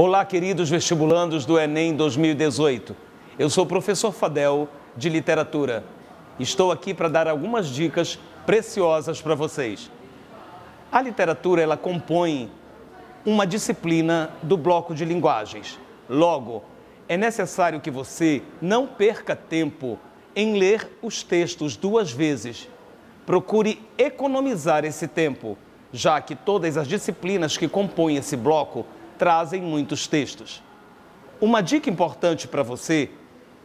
Olá, queridos vestibulandos do Enem 2018. Eu sou o professor Fadel, de Literatura. Estou aqui para dar algumas dicas preciosas para vocês. A literatura, ela compõe uma disciplina do bloco de linguagens. Logo, é necessário que você não perca tempo em ler os textos duas vezes. Procure economizar esse tempo, já que todas as disciplinas que compõem esse bloco trazem muitos textos. Uma dica importante para você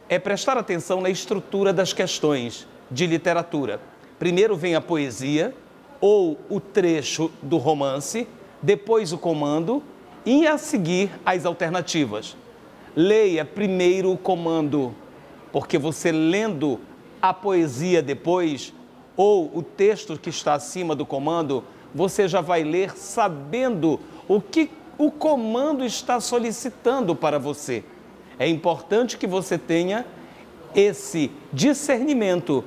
é prestar atenção na estrutura das questões de literatura. Primeiro vem a poesia ou o trecho do romance, depois o comando e a seguir as alternativas. Leia primeiro o comando, porque você lendo a poesia depois ou o texto que está acima do comando, você já vai ler sabendo o que o comando está solicitando para você. É importante que você tenha esse discernimento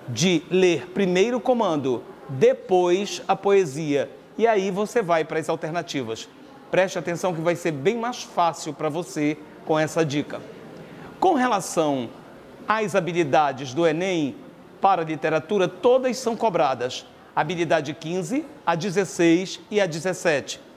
de ler primeiro o comando, depois a poesia, e aí você vai para as alternativas. Preste atenção que vai ser bem mais fácil para você com essa dica. Com relação às habilidades do Enem para a literatura, todas são cobradas. Habilidade 15, a 16 e a 17.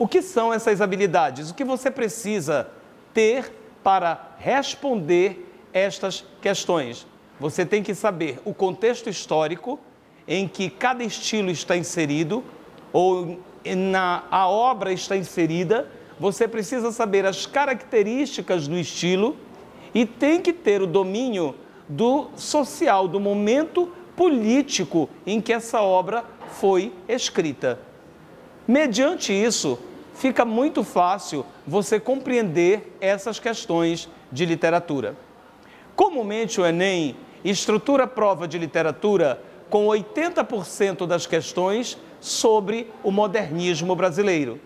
O que são essas habilidades? O que você precisa ter para responder estas questões? Você tem que saber o contexto histórico em que cada estilo está inserido ou a obra está inserida. Você precisa saber as características do estilo e tem que ter o domínio do social, do momento político em que essa obra foi escrita. Mediante isso, fica muito fácil você compreender essas questões de literatura. Comumente o Enem estrutura a prova de literatura com 80% das questões sobre o modernismo brasileiro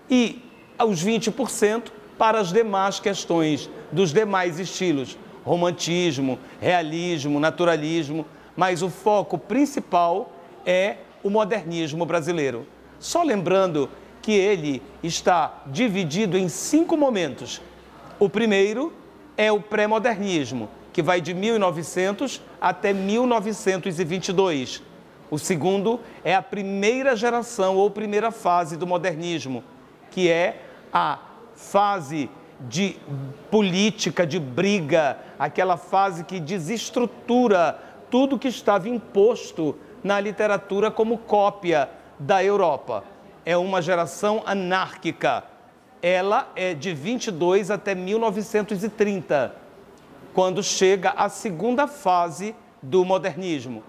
e os 20% para as demais questões dos demais estilos, romantismo, realismo, naturalismo, mas o foco principal é o modernismo brasileiro. Só lembrando que ele está dividido em 5 momentos. O primeiro é o pré-modernismo, que vai de 1900 até 1922. O segundo é a primeira geração ou primeira fase do modernismo, que é a fase de política, de briga, aquela fase que desestrutura tudo que estava imposto na literatura como cópia da Europa. É uma geração anárquica. Ela é de 22 até 1930, quando chega a segunda fase do modernismo,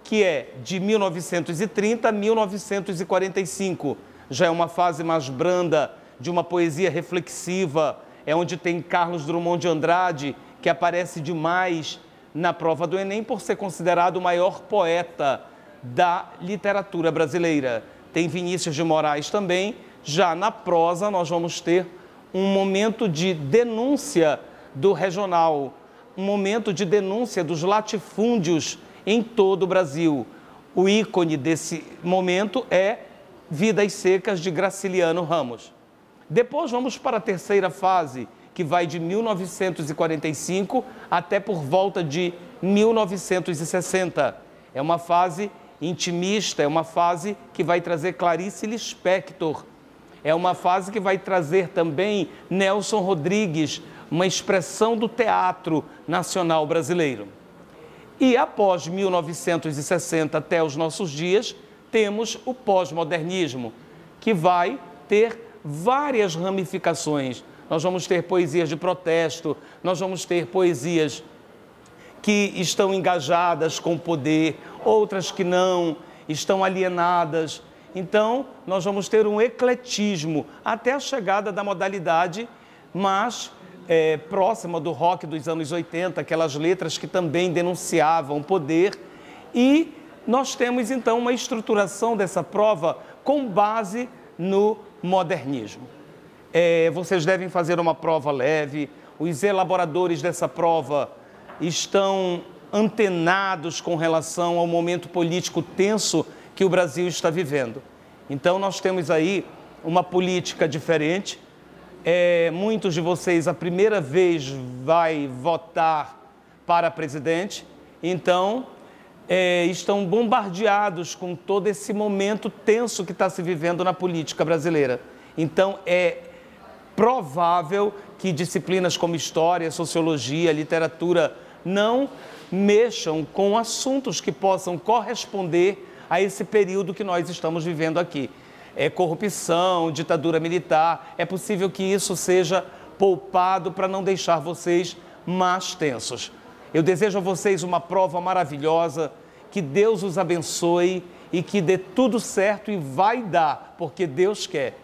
que é de 1930 a 1945. Já é uma fase mais branda, de uma poesia reflexiva, é onde tem Carlos Drummond de Andrade, que aparece demais na prova do Enem por ser considerado o maior poeta da literatura brasileira. Tem Vinícius de Moraes também. Já na prosa nós vamos ter um momento de denúncia do regional, um momento de denúncia dos latifúndios em todo o Brasil. O ícone desse momento é Vidas Secas, de Graciliano Ramos. Depois vamos para a terceira fase, que vai de 1945 até por volta de 1960. É uma fase intimista, é uma fase que vai trazer Clarice Lispector, é uma fase que vai trazer também Nelson Rodrigues, uma expressão do teatro nacional brasileiro. E após 1960 até os nossos dias, temos o pós-modernismo, que vai ter várias ramificações. Nós vamos ter poesias de protesto, nós vamos ter poesias que estão engajadas com o poder, outras que não, estão alienadas. Então, nós vamos ter um ecletismo até a chegada da modalidade mais próxima do rock dos anos 80, aquelas letras que também denunciavam o poder. E nós temos, então, uma estruturação dessa prova com base no modernismo. Vocês devem fazer uma prova leve, os elaboradores dessa prova estão antenados com relação ao momento político tenso que o Brasil está vivendo. Então, nós temos aí uma política diferente, muitos de vocês a primeira vez vai votar para presidente, então estão bombardeados com todo esse momento tenso que está se vivendo na política brasileira. Então é provável que disciplinas como história, sociologia, literatura não mexam com assuntos que possam corresponder a esse período que nós estamos vivendo aqui. Corrupção, ditadura militar, é possível que isso seja poupado para não deixar vocês mais tensos. Eu desejo a vocês uma prova maravilhosa, que Deus os abençoe e que dê tudo certo, e vai dar, porque Deus quer.